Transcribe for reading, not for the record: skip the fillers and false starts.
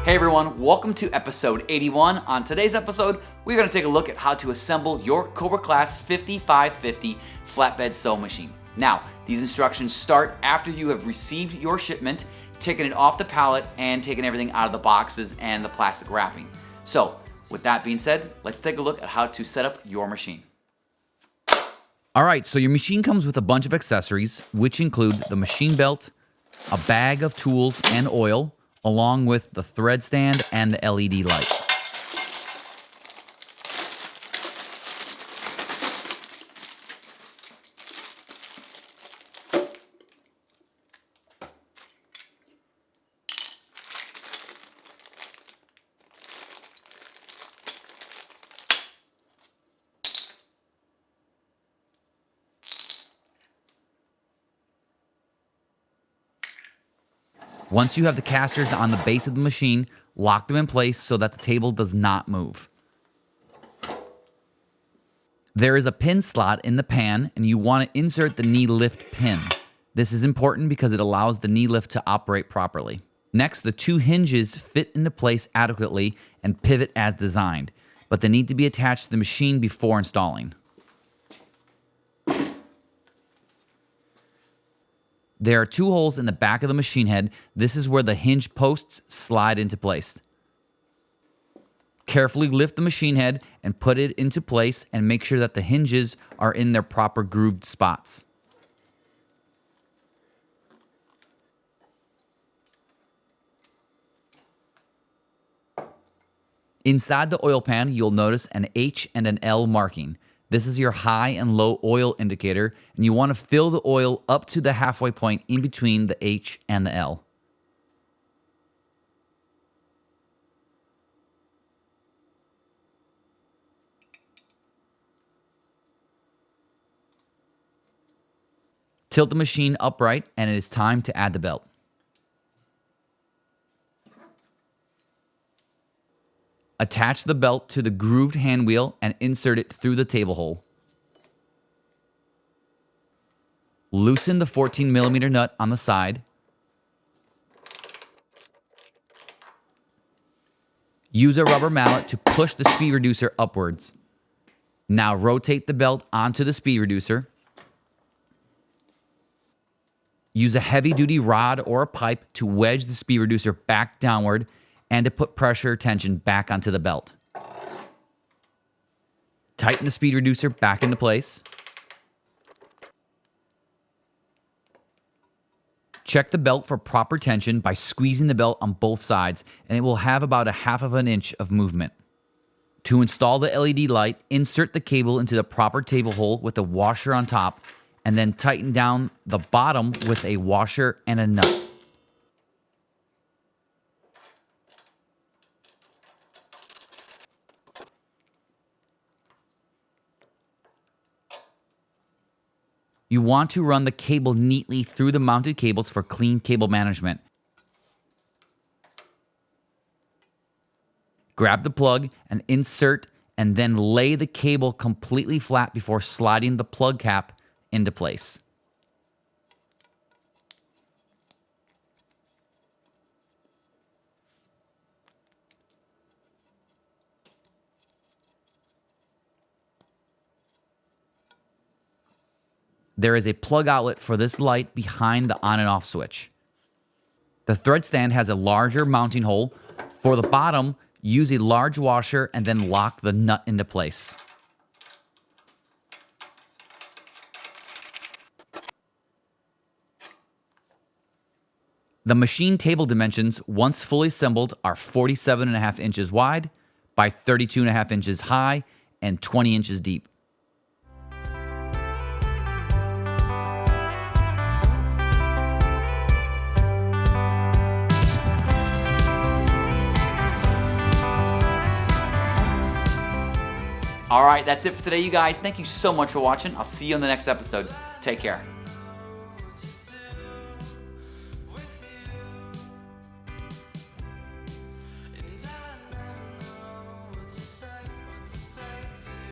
Hey everyone, welcome to episode 81. On today's episode, we're going to take a look at how to assemble your Cobra Class 5550 flatbed sewing machine. Now, these instructions start after you have received your shipment, taken it off the pallet, and taken everything out of the boxes and the plastic wrapping. So, with that being said, let's take a look at how to set up your machine. Alright, so your machine comes with a bunch of accessories, which include the machine belt, a bag of tools and oil, along with the thread stand and the LED light. Once you have the casters on the base of the machine, lock them in place so that the table does not move. There is a pin slot in the pan, and you want to insert the knee lift pin. This is important because it allows the knee lift to operate properly. Next, the two hinges fit into place adequately and pivot as designed, but they need to be attached to the machine before installing. There are two holes in the back of the machine head. This is where the hinge posts slide into place. Carefully lift the machine head and put it into place and make sure that the hinges are in their proper grooved spots. Inside the oil pan, you'll notice an H and an L marking. This is your high and low oil indicator, and you want to fill the oil up to the halfway point in between the H and the L. Tilt the machine upright, and it is time to add the belt. Attach the belt to the grooved hand wheel and insert it through the table hole. Loosen the 14mm nut on the side. Use a rubber mallet to push the speed reducer upwards. Now rotate the belt onto the speed reducer. Use a heavy-duty rod or a pipe to wedge the speed reducer back downward and to put pressure tension back onto the belt. Tighten the speed reducer back into place. Check the belt for proper tension by squeezing the belt on both sides, and it will have about a half of an inch of movement. To install the LED light, insert the cable into the proper table hole with a washer on top, and then tighten down the bottom with a washer and a nut. You want to run the cable neatly through the mounted cables for clean cable management. Grab the plug and insert, and then lay the cable completely flat before sliding the plug cap into place. There is a plug outlet for this light behind the on and off switch. The thread stand has a larger mounting hole. For the bottom, use a large washer and then lock the nut into place. The machine table dimensions, once fully assembled, are 47.5 inches wide by 32.5 inches high and 20 inches deep. All right, that's it for today, you guys. Thank you so much for watching. I'll see you on the next episode. Take care.